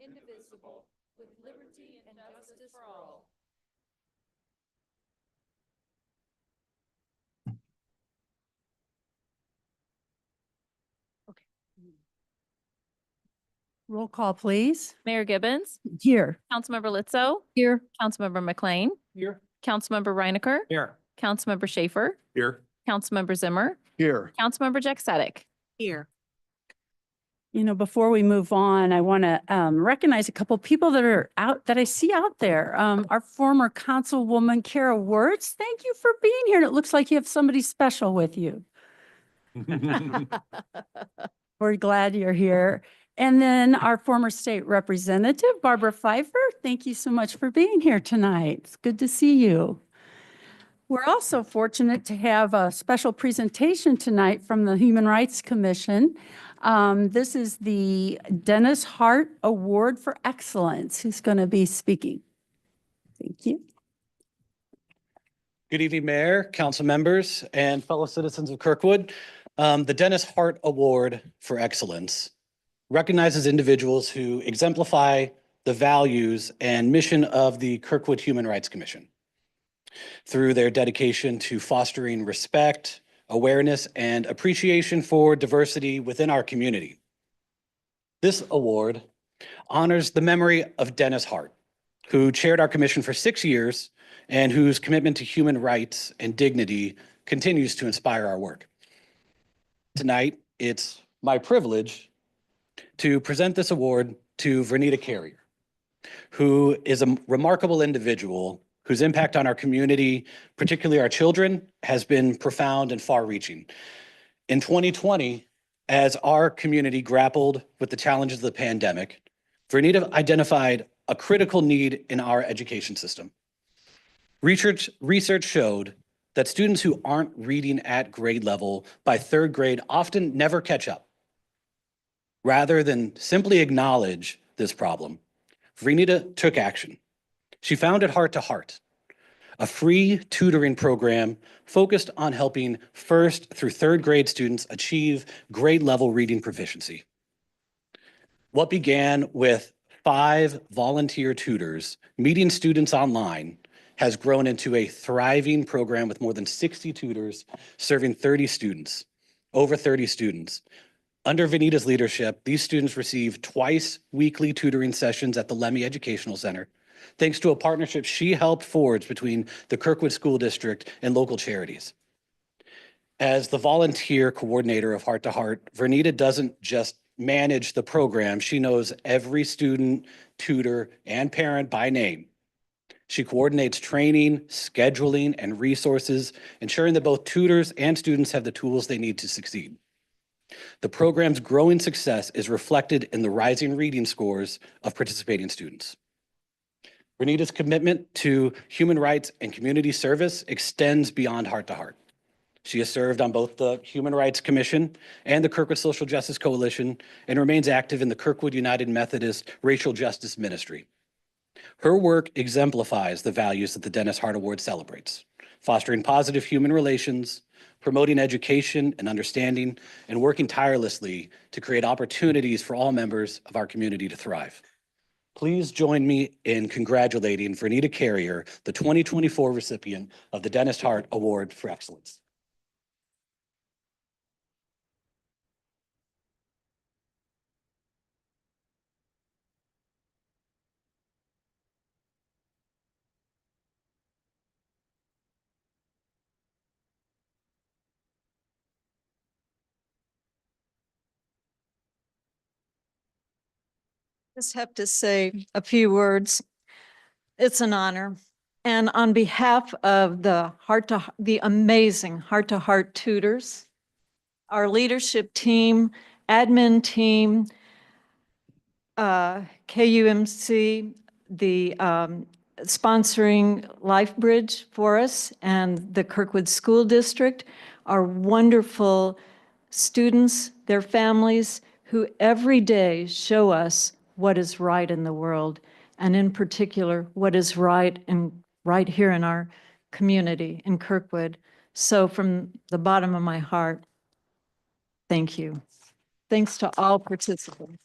indivisible, with liberty and justice for all. Roll call, please. Mayor Gibbons, Here. Councilmember Litzo, Here. Councilmember McLean, Here. Councilmember Reinecker, Here. Councilmember Schaefer, Here. Councilmember Zimmer, Here. Councilmember Jack Sadek. Here. You know, before we move on, I want to recognize a couple people that are out that I see out there. Our former Councilwoman Kara Wirtz, thank you for being here. And it looks like you have somebody special with you. We're glad you're here. And then our former state representative, Barbara Pfeiffer, thank you so much for being here tonight. It's good to see you. We're also fortunate to have a special presentation tonight from the Human Rights Commission. This is the Dennis Hart Award for Excellence, who's going to be speaking. Thank you. Good evening, Mayor, council members, and fellow citizens of Kirkwood. The Dennis Hart Award for Excellence recognizes individuals who exemplify the values and mission of the Kirkwood Human Rights Commission through their dedication to fostering respect, awareness, and appreciation for diversity within our community. This award honors the memory of Dennis Hart, who chaired our commission for 6 years and whose commitment to human rights and dignity continues to inspire our work. Tonight, it's my privilege to present this award to Vernita Carrier, who is a remarkable individual whose impact on our community, particularly our children, has been profound and far-reaching. In 2020, as our community grappled with the challenges of the pandemic, Vernita identified a critical need in our education system. Research showed that students who aren't reading at grade level by 3rd grade often never catch up. Rather than simply acknowledge this problem, Vernita took action. She founded Heart to Heart, a free tutoring program focused on helping 1st through 3rd grade students achieve grade level reading proficiency. What began with 5 volunteer tutors meeting students online has grown into a thriving program with more than 60 tutors serving over 30 students. Under Vernita's leadership, these students receive twice weekly tutoring sessions at the Lemmy Educational Center, thanks to a partnership she helped forge between the Kirkwood School District and local charities. As the volunteer coordinator of Heart to Heart, Vernita doesn't just manage the program, she knows every student, tutor, and parent by name. She coordinates training, scheduling, and resources, ensuring that both tutors and students have the tools they need to succeed. The program's growing success is reflected in the rising reading scores of participating students. Vernita's commitment to human rights and community service extends beyond Heart to Heart. She has served on both the Human Rights Commission and the Kirkwood Social Justice Coalition and remains active in the Kirkwood United Methodist Racial Justice Ministry. Her work exemplifies the values that the Dennis Hart Award celebrates: fostering positive human relations, promoting education and understanding, and working tirelessly to create opportunities for all members of our community to thrive. Please join me in congratulating Vernita Carrier, the 2024 recipient of the Dennis Hart Award for Excellence. Just have to say a few words. It's an honor. And on behalf of the amazing Heart to Heart tutors, our leadership team, admin team, KUMC, the sponsoring LifeBridge for us, and the Kirkwood School District, our wonderful students, their families, who every day show us what is right in the world, and in particular, what is right here in our community in Kirkwood. So from the bottom of my heart, thank you. Thanks to all participants.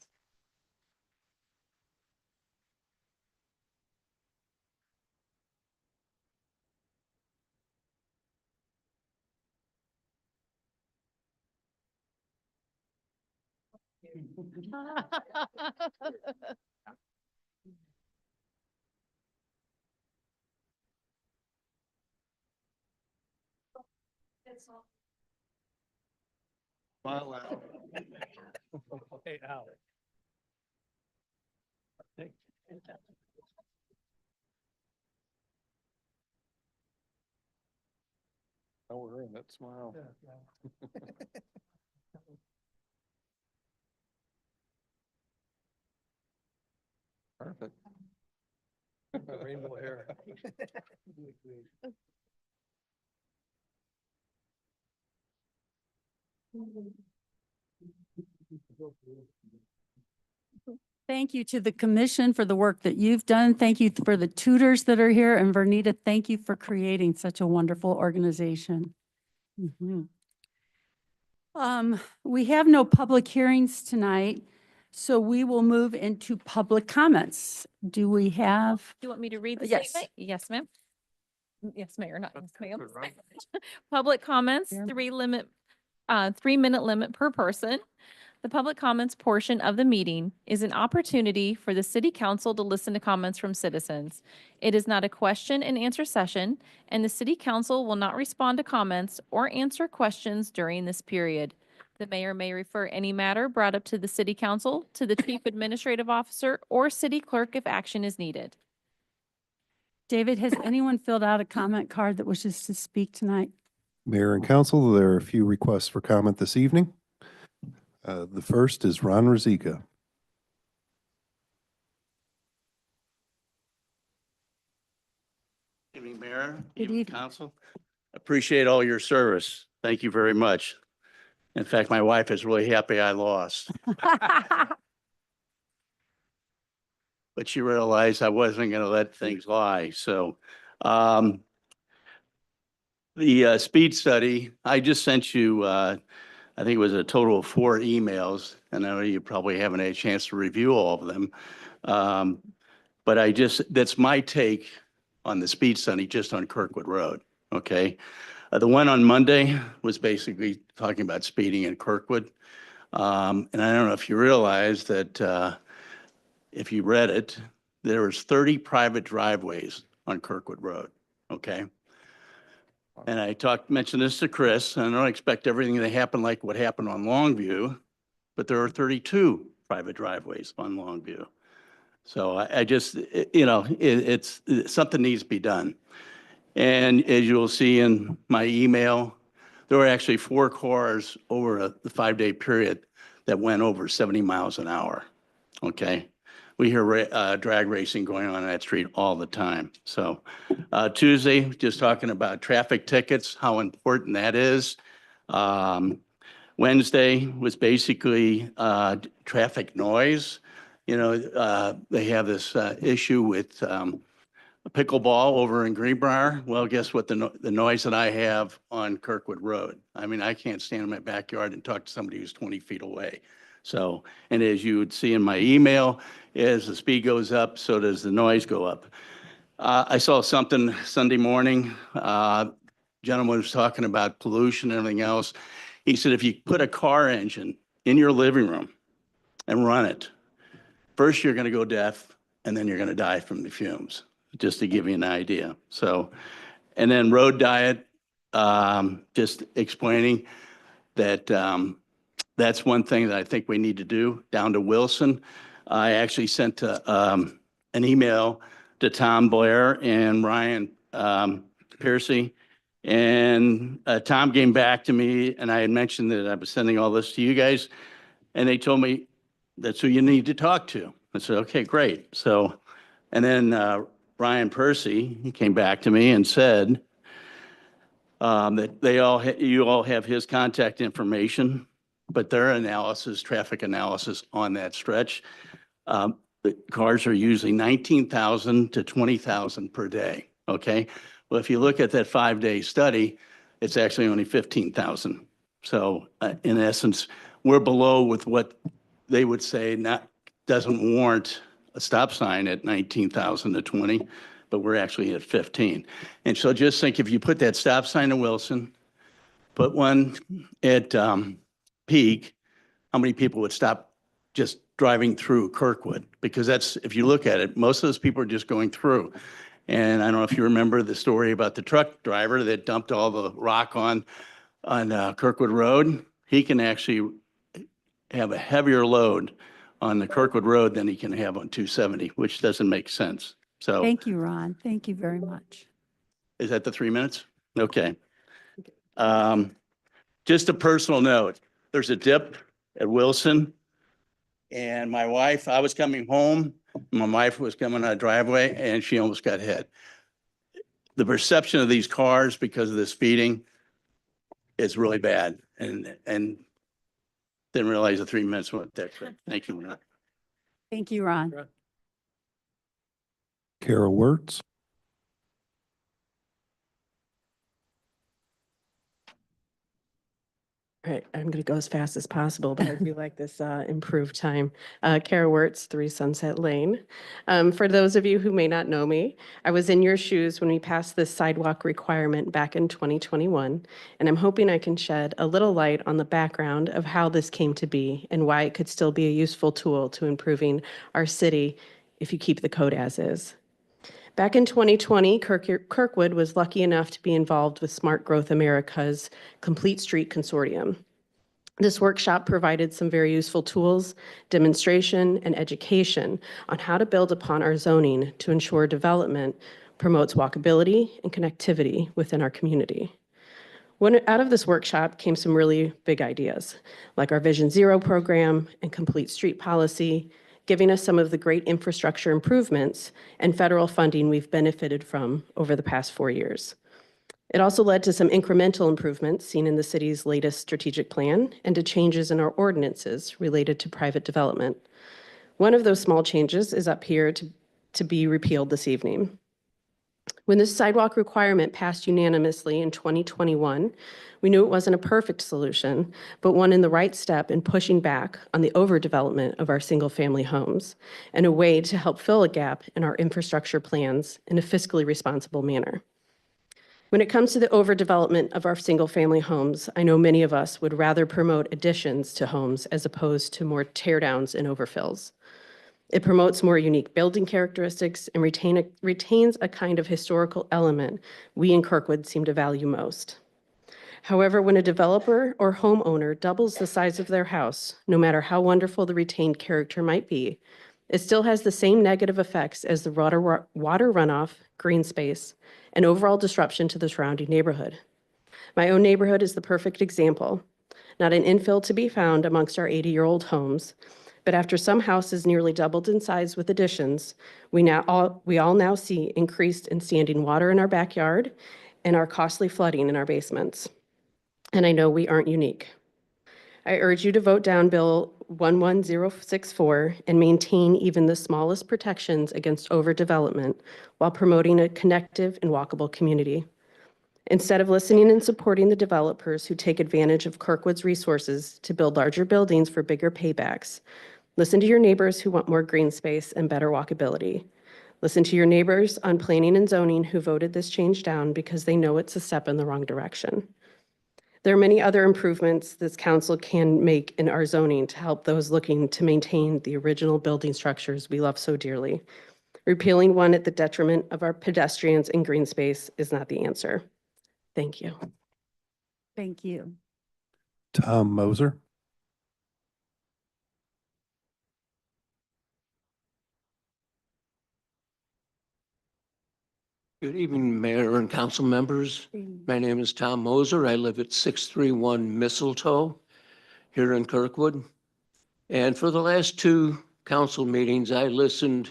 Smile out. Hey, Al. Oh, we're in that smile. Perfect. Rainbow hair. Thank you to the commission for the work that you've done. Thank you for the tutors that are here. And Vernita, thank you for creating such a wonderful organization. Mhm. We have no public hearings tonight, so we will move into public comments. Do we have? Do you want me to read the Yes. statement? Yes, ma'am. Yes, Mayor, not yes, ma'am. Public comments, Yeah. 3-minute limit per person. The public comments portion of the meeting is an opportunity for the city council to listen to comments from citizens. It is not a question and answer session, and the city council will not respond to comments or answer questions during this period. The mayor may refer any matter brought up to the city council, to the chief administrative officer, or city clerk if action is needed. David, has anyone filled out a comment card that wishes to speak tonight? Mayor and council, there are a few requests for comment this evening. The first is Ron Rozika. Good evening, Mayor, Good evening, evening. Council. Appreciate all your service. Thank you very much. In fact, my wife is really happy I lost, but she realized I wasn't going to let things lie. So the speed study, I just sent you, I think it was a total of 4 emails, and I know you probably haven't had a chance to review all of them. But that's my take on the speed study just on Kirkwood Road, okay? The one on Monday was basically talking about speeding in Kirkwood. And I don't know if you realize that if you read it, there was 30 private driveways on Kirkwood Road, okay? And I mentioned this to Chris, and I don't expect everything to happen like what happened on Longview, but there are 32 private driveways on Longview. So I just, it's something needs to be done. And as you'll see in my email, there were actually 4 cars over the 5-day period that went over 70 miles an hour, okay? We hear drag racing going on that street all the time. So Tuesday, just talking about traffic tickets, how important that is. Wednesday was basically traffic noise. You know, they have this issue with pickleball over in Greenbrier. Well, guess what? The noise that I have on Kirkwood Road. I mean, I can't stand in my backyard and talk to somebody who's 20 feet away. So, and as you would see in my email, as the speed goes up, so does the noise go up. I saw something Sunday morning. Gentleman was talking about pollution and everything else. He said, if you put a car engine in your living room and run it, first you're going to go deaf, and then you're going to die from the fumes, just to give you an idea. So, and then road diet, just explaining that that's one thing that I think we need to do down to Wilson. I actually sent an email to Tom Blair and Ryan Piercy, and Tom came back to me, and I had mentioned that I was sending all this to you guys, and they told me that's who you need to talk to. I said, okay, great. So, and then Ryan Percy, he came back to me and said that you all have his contact information, but their analysis, traffic analysis on that stretch, the cars are usually 19,000 to 20,000 per day, okay? Well, if you look at that 5-day study, it's actually only 15,000. So in essence, we're below with what they would say doesn't warrant a stop sign at 19,000 to 20, but we're actually at 15. And so just think, if you put that stop sign in Wilson, put one at Peak, how many people would stop just driving through Kirkwood, because that's, if you look at it, most of those people are just going through. And I don't know if you remember the story about the truck driver that dumped all the rock on Kirkwood Road. He can actually have a heavier load on the Kirkwood Road than he can have on 270, which doesn't make sense. So Thank you, Ron. Thank you very much. is that the 3 minutes? Okay. Just a personal note, there's a dip at Wilson. And my wife, I was coming home, my wife was coming on a driveway and she almost got hit. The perception of these cars because of the speeding is really bad, and didn't realize the 3 minutes went that quick. Thank you, Ron. Thank you, Ron. Kara Wertz. All right, I'm going to go as fast as possible, but I do like this improved time. Kara Wertz, 3 Sunset Lane. For those of you who may not know me, I was in your shoes when we passed this sidewalk requirement back in 2021, and I'm hoping I can shed a little light on the background of how this came to be and why it could still be a useful tool to improving our city if you keep the code as is. Back in 2020, Kirkwood was lucky enough to be involved with Smart Growth America's Complete Street Consortium. This workshop provided some very useful tools, demonstration, and education on how to build upon our zoning to ensure development promotes walkability and connectivity within our community. Out of this workshop came some really big ideas, like our Vision Zero program and Complete Street Policy, giving us some of the great infrastructure improvements and federal funding we've benefited from over the past 4 years. It also led to some incremental improvements seen in the city's latest strategic plan and to changes in our ordinances related to private development. One of those small changes is up here to be repealed this evening. When this sidewalk requirement passed unanimously in 2021, we knew it wasn't a perfect solution, but one in the right step in pushing back on the overdevelopment of our single-family homes and a way to help fill a gap in our infrastructure plans in a fiscally responsible manner. When it comes to the overdevelopment of our single-family homes, I know many of us would rather promote additions to homes as opposed to more teardowns and overfills. It promotes more unique building characteristics and retains a kind of historical element we in Kirkwood seem to value most. However, when a developer or homeowner doubles the size of their house, no matter how wonderful the retained character might be, it still has the same negative effects as the water runoff, green space, and overall disruption to the surrounding neighborhood. My own neighborhood is the perfect example. Not an infill to be found amongst our 80-year-old homes, but after some houses nearly doubled in size with additions, we all now see increased in standing water in our backyard and our costly flooding in our basements. And I know we aren't unique. I urge you to vote down Bill 11064 and maintain even the smallest protections against overdevelopment while promoting a connective and walkable community. Instead of listening and supporting the developers who take advantage of Kirkwood's resources to build larger buildings for bigger paybacks, listen to your neighbors who want more green space and better walkability. Listen to your neighbors on planning and zoning who voted this change down because they know it's a step in the wrong direction. There are many other improvements this council can make in our zoning to help those looking to maintain the original building structures we love so dearly. Repealing one at the detriment of our pedestrians and green space is not the answer. Thank you. Thank you. Tom Moser. Good evening, Mayor and council members. My name is Tom Moser. I live at 631 Mistletoe here in Kirkwood. And for the last 2 council meetings, I listened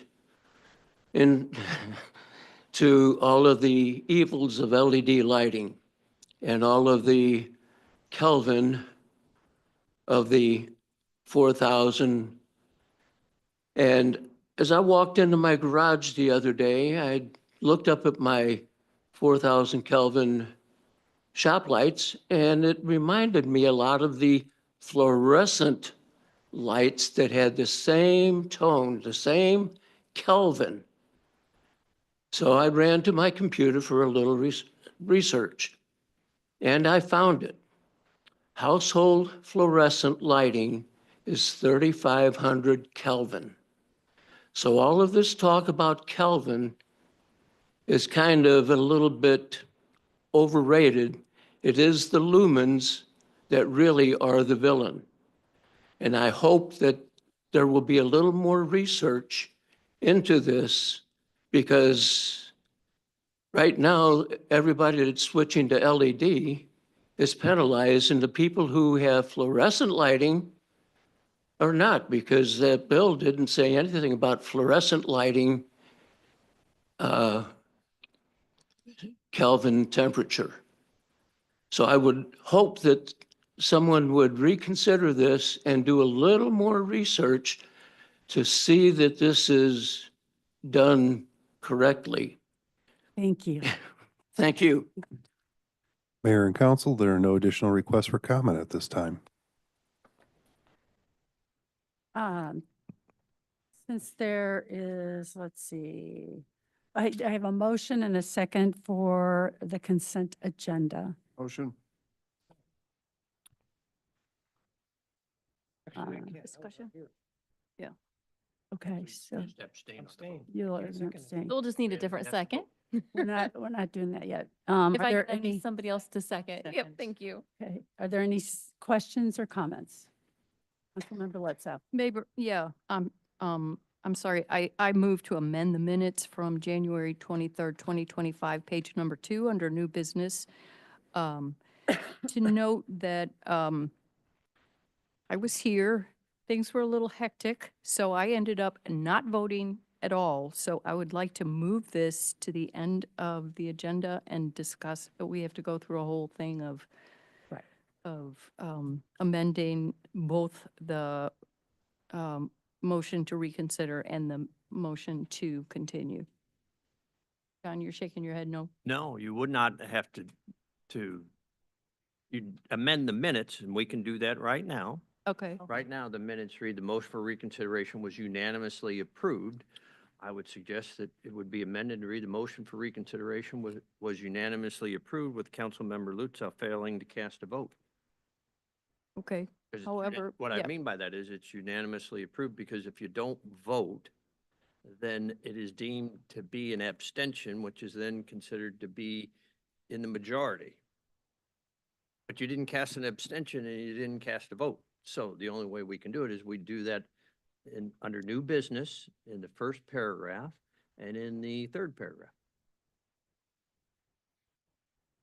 to all of the evils of LED lighting and all of the Kelvin of the 4,000. And as I walked into my garage the other day, I looked up at my 4,000 Kelvin shop lights, and it reminded me a lot of the fluorescent lights that had the same tone, the same Kelvin. So I ran to my computer for a little research, and I found it. Household fluorescent lighting is 3,500 Kelvin. So all of this talk about Kelvin is kind of a little bit overrated. It is the lumens that really are the villain. And I hope that there will be a little more research into this, because right now, everybody that's switching to LED is penalized, and the people who have fluorescent lighting are not, because that bill didn't say anything about fluorescent lighting Kelvin temperature. So I would hope that someone would reconsider this and do a little more research to see that this is done correctly. Thank you. Thank you. Mayor and council, there are no additional requests for comment at this time. Since there is, let's see, I have a motion and a second for the consent agenda. Motion. Discussion? Yeah. Okay, so Abstain. you'll abstain. We'll just need a different second. We're not doing that yet. If Are I there can any, need somebody else to second. Yep, Seconds. thank you. okay, are there any questions or comments? Councilmember Letzow. Maybe, yeah, I'm sorry, I move to amend the minutes from January 23rd, 2025, page number 2, under new business. To note that I was here, things were a little hectic, so I ended up not voting at all. So I would like to move this to the end of the agenda and discuss, but we have to go through a whole thing of Right. amending both the motion to reconsider and the motion to continue. John, you're shaking your head no? No, you would not have you'd amend the minutes, and we can do that right now. Okay. Right now, the minutes read, the motion for reconsideration was unanimously approved. I would suggest that it would be amended to read, the motion for reconsideration was unanimously approved, with Councilmember Lutzow failing to cast a vote. Okay. 'Cause it's However, what I yeah. mean by that is it's unanimously approved, because if you don't vote, then it is deemed to be an abstention, which is then considered to be in the majority. But you didn't cast an abstention and you didn't cast a vote. So the only way we can do it is we do that under new business in the first paragraph and in the third paragraph.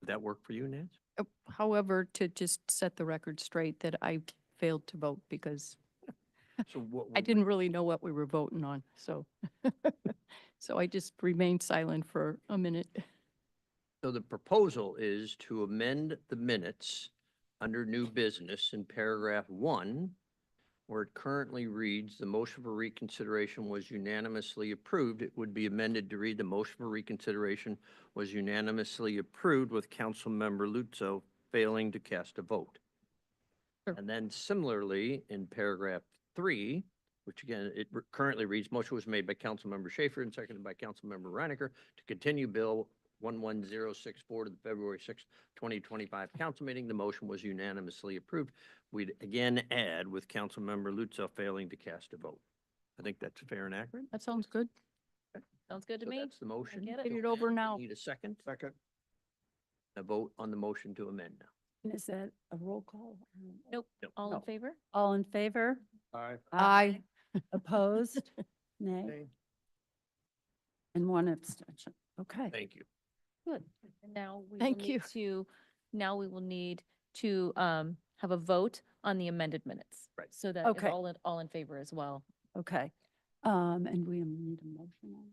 Would that work for you, Nance? However, to just set the record straight that I failed to vote because So what? I didn't really know what we were voting on, so. So I just remained silent for a minute. So the proposal is to amend the minutes under new business in paragraph 1, where it currently reads, the motion for reconsideration was unanimously approved. It would be amended to read, the motion for reconsideration was unanimously approved, with Councilmember Lutzow failing to cast a vote. Sure. And then similarly, in paragraph 3, which again, it currently reads, motion was made by Councilmember Schaefer and seconded by Councilmember Reinecker to continue Bill 11064 to the February 6th, 2025 council meeting. The motion was unanimously approved. We'd again add, with Councilmember Lutzow failing to cast a vote. I think that's fair and accurate. That sounds good. Sounds good to So me. that's the motion. get it. to Get it over amend. now. Need a second? Second. A vote on the motion to amend now. Is that a roll call? Nope. All in No. favor? All in favor? Aye. Aye. Opposed? Nay? And one abstention. Okay, Thank you. good. And now we will Thank you. need to, now we will need to have a vote on the amended minutes. Right. So that Okay. is all in favor as well. Okay. And we need a motion on.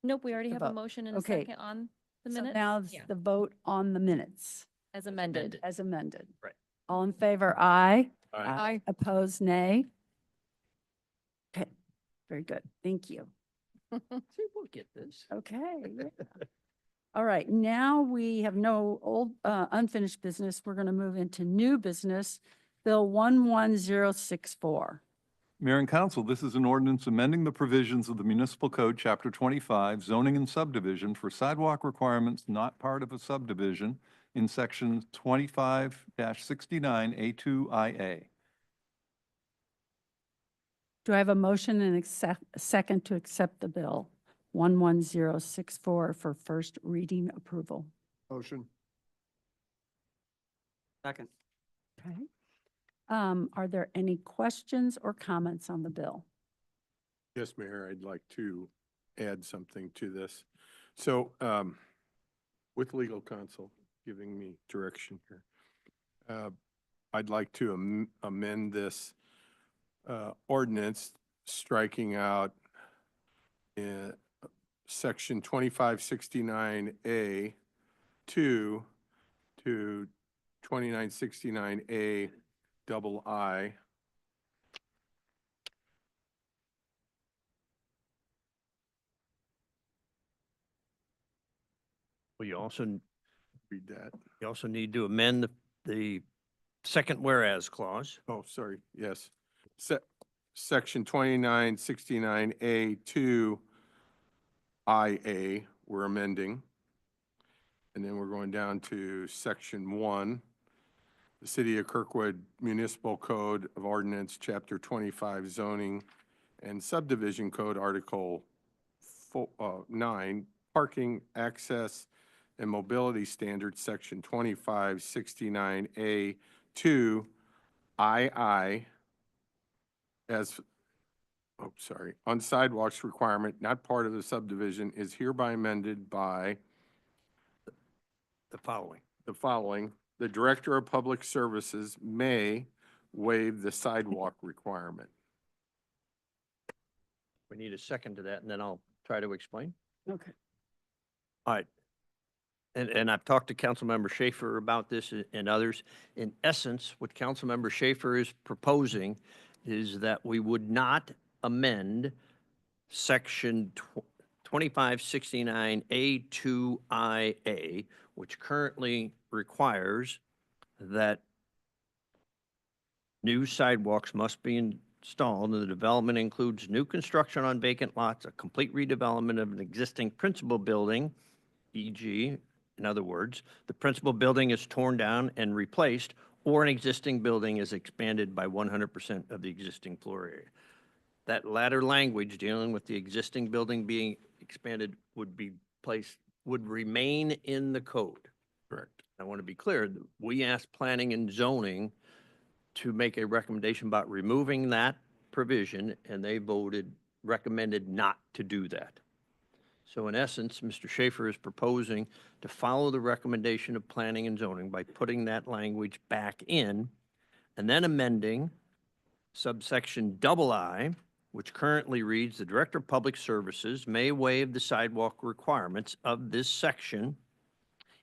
Nope, we already The have a vote. motion and a Okay. second on the So minutes. now it's Yeah. the vote on the minutes As amended. as amended. Right. All in favor, aye. Aye. Opposed, nay. Okay, very good. Thank you. See, we'll get this. Okay. Yeah. All right, now we have no old, unfinished business. We're going to move into new business. Bill 11064. Mayor and Council, this is an ordinance amending the provisions of the Municipal Code, Chapter 25, zoning and subdivision for sidewalk requirements not part of a subdivision in Section 25-69A2IA. Do I have a motion and a second to accept the bill 11064 for first reading approval? Motion. Second. Okay. Are there any questions or comments on the bill? Yes, Mayor, I'd like to add something to this. So, with legal counsel giving me direction here, I'd like to amend this ordinance, striking out section 2569A 2 to 2969A double I. Well, you also, Read that. you also need to amend the second whereas clause. Oh, sorry, yes. Section 2969A 2 IA, we're amending. And then we're going down to section 1, the City of Kirkwood Municipal Code of Ordinance, Chapter 25, Zoning and Subdivision Code, Article 9, Parking, Access, and Mobility Standards, Section 2569A 2 II, as, oh, sorry, on sidewalks requirement, not part of the subdivision, is hereby amended by The following. the following. The Director of Public Services may waive the sidewalk requirement. We need a second to that, and then I'll try to explain. Okay. All right. And I've talked to Councilmember Schaefer about this and others. In essence, what Councilmember Schaefer is proposing is that we would not amend section 2569A2IA, which currently requires that new sidewalks must be installed, and the development includes new construction on vacant lots, a complete redevelopment of an existing principal building, e.g., in other words, the principal building is torn down and replaced, or an existing building is expanded by 100% of the existing floor area. That latter language, dealing with the existing building being expanded, would remain in the code. Correct. I want to be clear, we asked planning and zoning to make a recommendation about removing that provision, and they recommended not to do that. So in essence, Mr. Schaefer is proposing to follow the recommendation of planning and zoning by putting that language back in and then amending subsection II, which currently reads, the Director of Public Services may waive the sidewalk requirements of this section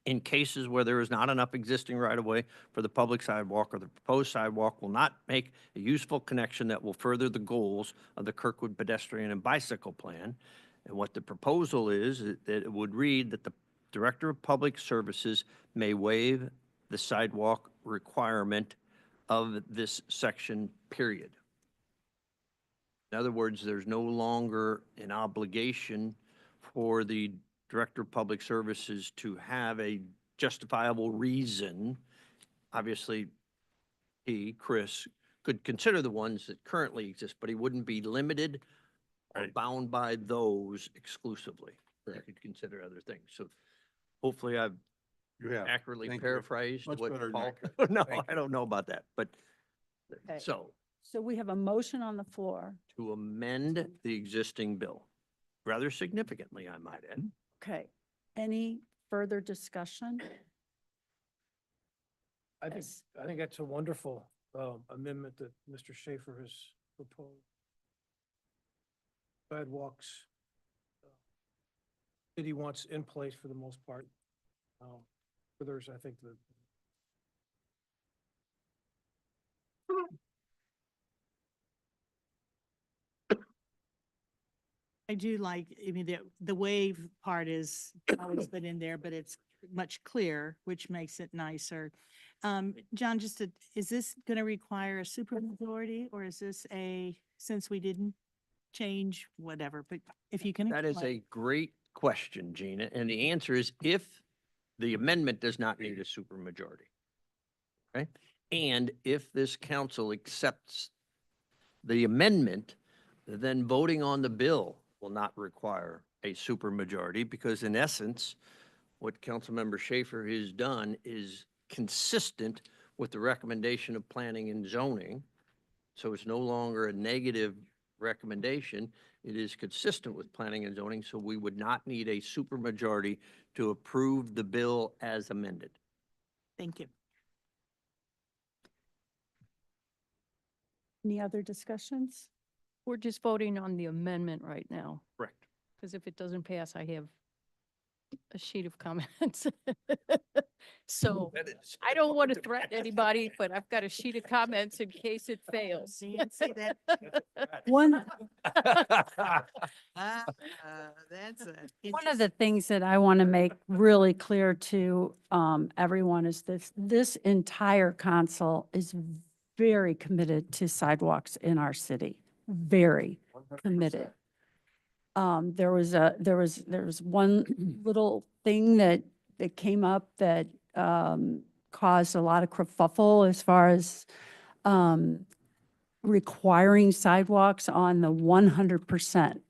in cases where there is not enough existing right-of-way for the public sidewalk, or the proposed sidewalk will not make a useful connection that will further the goals of the Kirkwood pedestrian and bicycle plan. And what the proposal is that it would read that the Director of Public Services may waive the sidewalk requirement of this section, period. In other words, there's no longer an obligation for the Director of Public Services to have a justifiable reason. Obviously, Chris, could consider the ones that currently exist, but he wouldn't be limited or bound by those exclusively. He could consider other things. So hopefully I've accurately Thank you. paraphrased Much what better than Paul. accurate. No, Thank I don't know about that, but Okay. so So we have a motion on the floor. to amend the existing bill, rather significantly, I might add. Okay. Any further discussion? I think, Yes. I think that's a wonderful amendment that Mr. Schaefer has proposed. Sidewalks, city wants in place for the most part. Others, I think that I do like, I mean, the wave part is always been in there, but it's much clearer, which makes it nicer. John, is this going to require a supermajority, or is this since we didn't change whatever, but if you can. That is explain. a great question, Gina, and the answer is if the amendment does not need a supermajority. Okay? And if this council accepts the amendment, then voting on the bill will not require a supermajority because in essence, what Councilmember Schaefer has done is consistent with the recommendation of planning and zoning. So it's no longer a negative recommendation. It is consistent with planning and zoning, so we would not need a supermajority to approve the bill as amended. Thank you. Any other discussions? We're just voting on the amendment right now, Correct. because if it doesn't pass, I have a sheet of comments. So I don't want to threaten anybody, but I've got a sheet of comments in case it fails. Nancy, that, One, that's a. one of the things that I want to make really clear to everyone is this entire council is very committed to sidewalks in our city, very committed. There was one little thing that came up that caused a lot of kerfuffle as far as requiring sidewalks on the 100%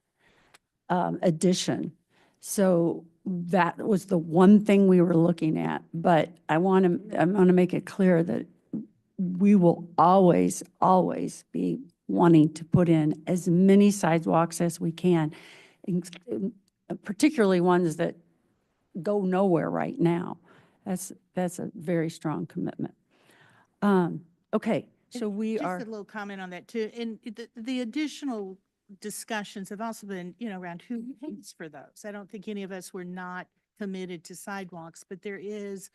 addition. So that was the one thing we were looking at. But I want to make it clear that we will always, always be wanting to put in as many sidewalks as we can, particularly ones that go nowhere right now. That's a very strong commitment. Okay, so we are. Just a little comment on that too. And the additional discussions have also been, around who pays for those. I don't think any of us were not committed to sidewalks, but there is,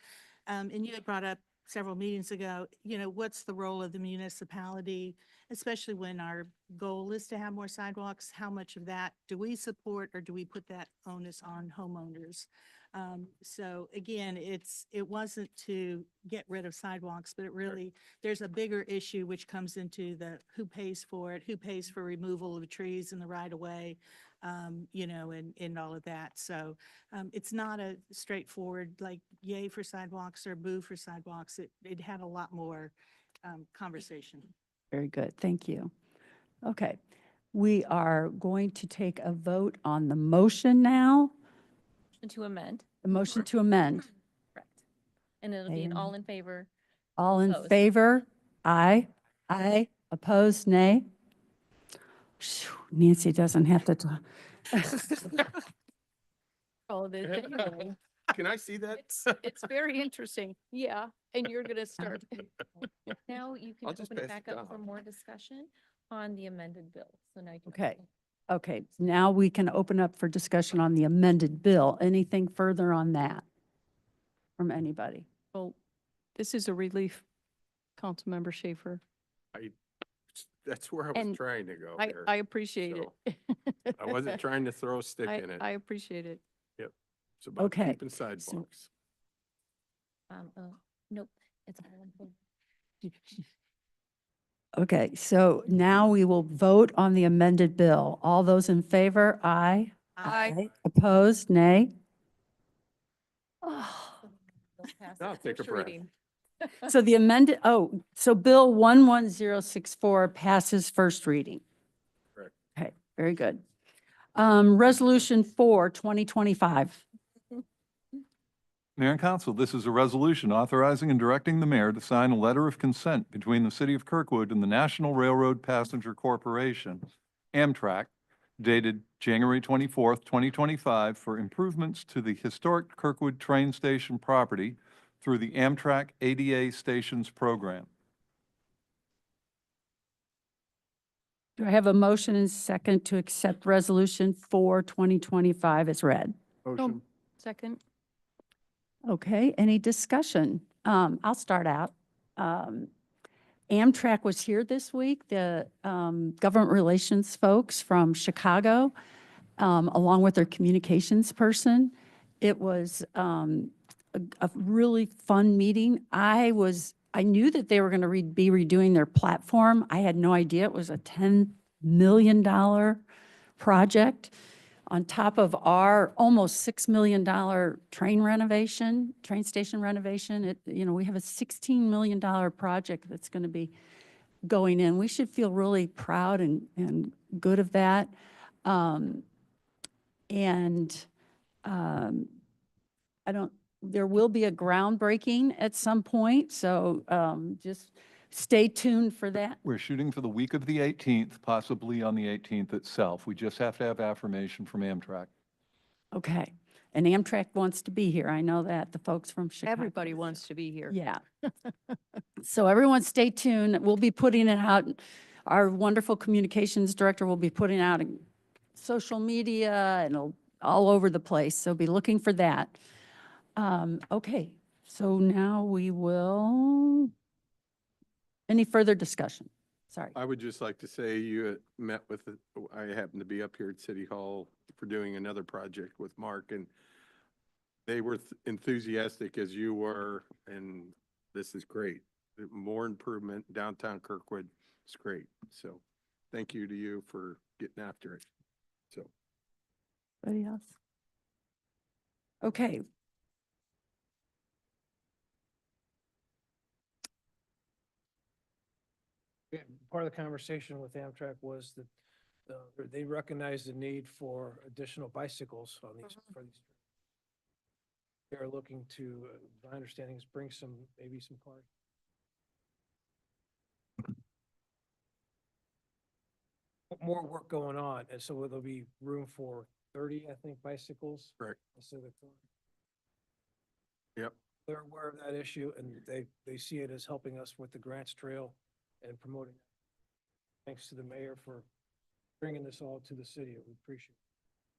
and you had brought up several meetings ago, what's the role of the municipality, especially when our goal is to have more sidewalks? How much of that do we support, or do we put that onus on homeowners? So again, it wasn't to get rid of sidewalks, but it really, there's a bigger issue which comes into the who pays for it, who pays for removal of trees in the right of way, and all of that. So it's not a straightforward like yay for sidewalks or boo for sidewalks. It had a lot more conversation. Very good, thank you. Okay, we are going to take a vote on the motion now. To amend. The motion to amend. Correct. And it'll be an Okay. all in favor. All in Opposed. favor? Aye. Aye. Opposed? Nay? Phew, Nancy doesn't have to talk. All of it anyway. Can I see that? It's very interesting. Yeah, and you're going to start. Now you can I'll just open it pass it back up for down. more discussion on the amended bill. So now you can. Okay. Okay, now we can open up for discussion on the amended bill. Anything further on that from anybody? Well, this is a relief, Councilmember Schaefer. That's where I was And trying to go I here. appreciate it. I wasn't trying to throw a stick in it. I appreciate it. It's about Okay, keeping sidewalks. Nope, it's all in favor. Okay, so now we will vote on the amended bill. All those in favor? Aye. Aye. Opposed? Nay? Bill passes Now take a first breath. reading. So the amended, so Bill 11064 passes first reading. Correct. Okay, very good. Resolution 4, 2025. Mayor and Council, this is a resolution authorizing and directing the mayor to sign a letter of consent between the City of Kirkwood and the National Railroad Passenger Corporation, Amtrak, dated January 24th, 2025, for improvements to the historic Kirkwood train station property through the Amtrak ADA Stations Program. Do I have a motion and second to accept Resolution 4, 2025 as read? Motion. Second. Okay, any discussion? I'll start out. Amtrak was here this week, the government relations folks from Chicago, along with their communications person. It was a really fun meeting. I knew that they were going to be redoing their platform. I had no idea it was a $10 million project on top of our almost $6 million train station renovation. We have a $16 million project that's going to be going in. We should feel really proud and good of that. And there will be a groundbreaking at some point, so just stay tuned for that. We're shooting for the week of the 18th, possibly on the 18th itself. We just have to have affirmation from Amtrak. Okay. And Amtrak wants to be here. I know that, the folks from Chicago. Everybody wants to be here. Yeah. So everyone stay tuned. We'll be putting it out. Our wonderful communications director will be putting out in social media and all over the place. So be looking for that. Okay, so now we will, any further discussion? Sorry. I would just like to say you had met with, I happened to be up here at City Hall for doing another project with Mark, and they were enthusiastic as you were, and this is great. More improvement downtown Kirkwood. It's great. So thank you to you for getting after it. So. Anybody else? Okay. Yeah, part of the conversation with Amtrak was that they recognize the need for additional bicycles on these, for these. They're looking to, my understanding is bring some, maybe some cars. More work going on, and so there'll be room for 30, I think, bicycles. Correct. Instead of 20. Yep. They're aware of that issue, and they see it as helping us with the grants trail and promoting. Thanks to the mayor for bringing this all to the city. We appreciate it.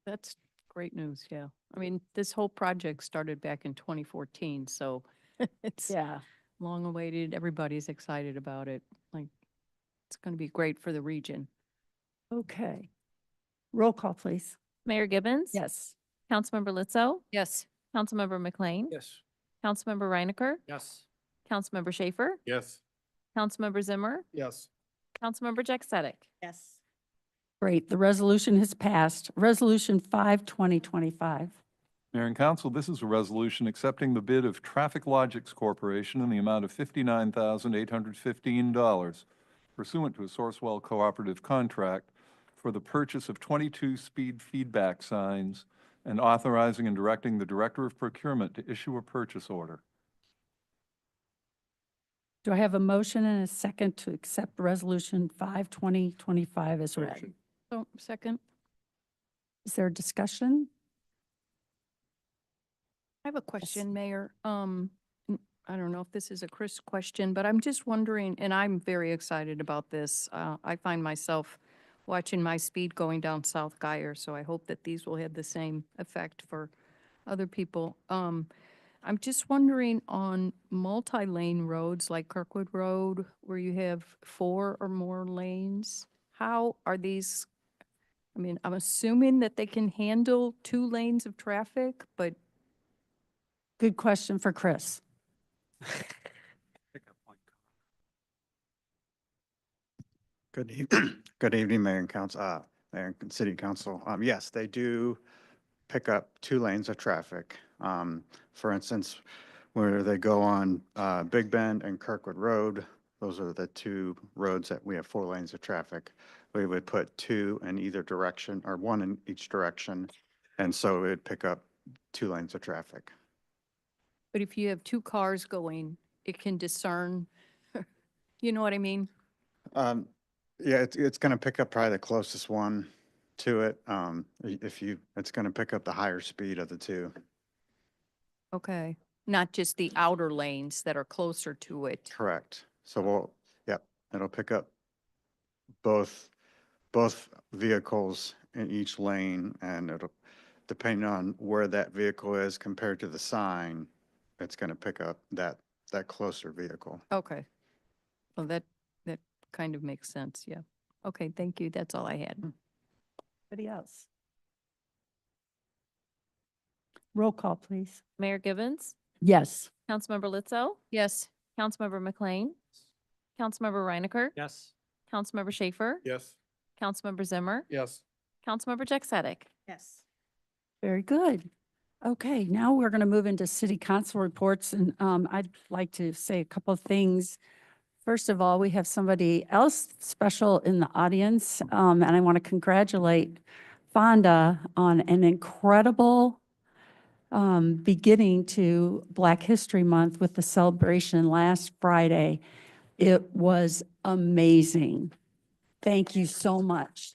That's great news, yeah. I mean, this whole project started back in 2014, so it's Yeah. long awaited. Everybody's excited about it. Like, it's going to be great for the region. Okay. Roll call, please. Mayor Gibbons? Yes. Councilmember Lizzo? Yes. Councilmember McLean? Yes. Councilmember Reinecker? Yes. Councilmember Schaefer? Yes. Councilmember Zimmer? Yes. Councilmember Jack Sadek? Yes. Great. The resolution has passed. Resolution 5, 2025. Mayor and Council, this is a resolution accepting the bid of Traffic Logics Corporation in the amount of $59,815 pursuant to a Sourcewell cooperative contract for the purchase of 22 speed feedback signs and authorizing and directing the Director of Procurement to issue a purchase order. Do I have a motion and a second to accept Resolution 5, 2025 as read? Motion. So, second. Is there a discussion? I have a question, Mayor. I don't know if this is a Chris question, but I'm just wondering, and I'm very excited about this. I find myself watching my speed going down South Geyer, so I hope that these will have the same effect for other people. I'm just wondering on multi-lane roads like Kirkwood Road, where you have 4 or more lanes, how are these? I mean, I'm assuming that they can handle 2 lanes of traffic, but Good question for Chris. Good evening, Mayor and Council, Mayor and City Council. Yes, they do pick up 2 lanes of traffic. For instance, where they go on Big Bend and Kirkwood Road, those are the 2 roads that we have 4 lanes of traffic. We would put 2 in either direction or 1 in each direction. And so it would pick up 2 lanes of traffic. But if you have 2 cars going, it can discern, you know what I mean? Yeah, it's going to pick up probably the closest one to it. It's going to pick up the higher speed of the 2. Okay. Not just the outer lanes that are closer to it. Correct. So it'll pick up both vehicles in each lane, and it'll, depending on where that vehicle is compared to the sign, it's going to pick up that closer vehicle. Okay. Well, that kind of makes sense, yeah. Okay, thank you. That's all I had. Anybody else? Roll call, please. Mayor Gibbons? Yes. Councilmember Lizzo? Yes. Councilmember McLean? Councilmember Reinecker? Yes. Councilmember Schaefer? Yes. Councilmember Zimmer? Yes. Councilmember Jack Sadek? Yes. Very good. Okay, now we're going to move into city council reports, and I'd like to say a couple of things. First of all, we have somebody else special in the audience, and I want to congratulate Fonda on an incredible beginning to Black History Month with the celebration last Friday. It was amazing. Thank you so much.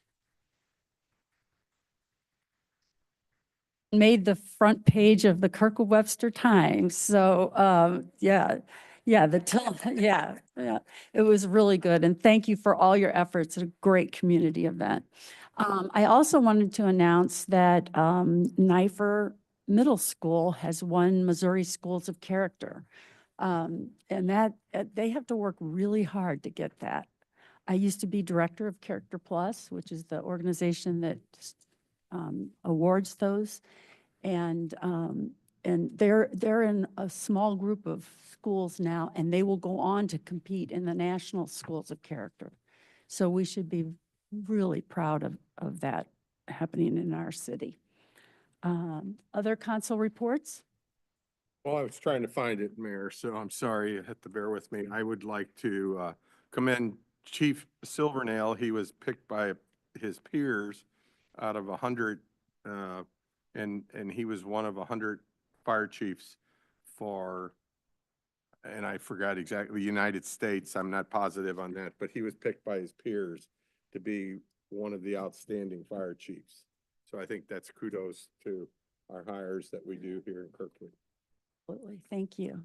Made the front page of the Kirkwood Webster Times. So, yeah, it was really good. And thank you for all your efforts. It's a great community event. I also wanted to announce that Knifer Middle School has won Missouri Schools of Character. And that they have to work really hard to get that. I used to be director of Character Plus, which is the organization that awards those. And they're in a small group of schools now, and they will go on to compete in the National Schools of Character. So we should be really proud of that happening in our city. Other council reports? Well, I was trying to find it, Mayor, so I'm sorry, you have to bear with me. I would like to commend Chief Silvernail. He was picked by his peers out of 100, and he was one of 100 fire chiefs for, and I forgot exactly, the United States. I'm not positive on that, but he was picked by his peers to be one of the outstanding fire chiefs. So I think that's kudos to our hires that we do here in Kirkwood. Absolutely, thank you.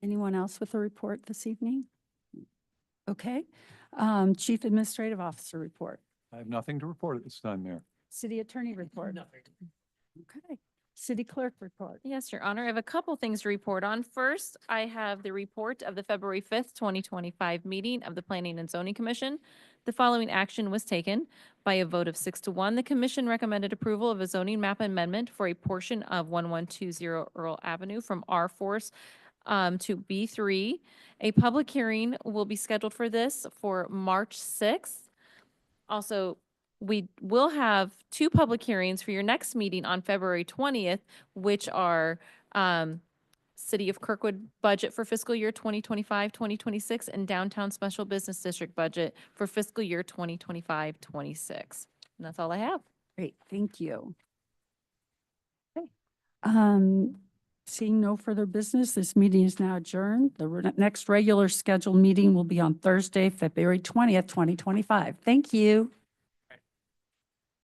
Anyone else with a report this evening? Okay, Chief Administrative Officer report. I have nothing to report at this time, Mayor. City Attorney report. Nothing. Okay, City Clerk report. Yes, Your Honor. I have a couple things to report on. First, I have the report of the February 5th, 2025 meeting of the Planning and Zoning Commission. The following action was taken. By a vote of 6-1, the commission recommended approval of a zoning map amendment for a portion of 1120 Earl Avenue from R4 to B3. A public hearing will be scheduled for this for March 6th. Also, we will have 2 public hearings for your next meeting on February 20th, which are City of Kirkwood budget for fiscal year 2025-2026 and Downtown Special Business District budget for fiscal year 2025-26. And that's all I have. Great, thank you. Okay. Seeing no further business, this meeting is now adjourned. The next regular scheduled meeting will be on Thursday, February 20th, 2025. Thank you.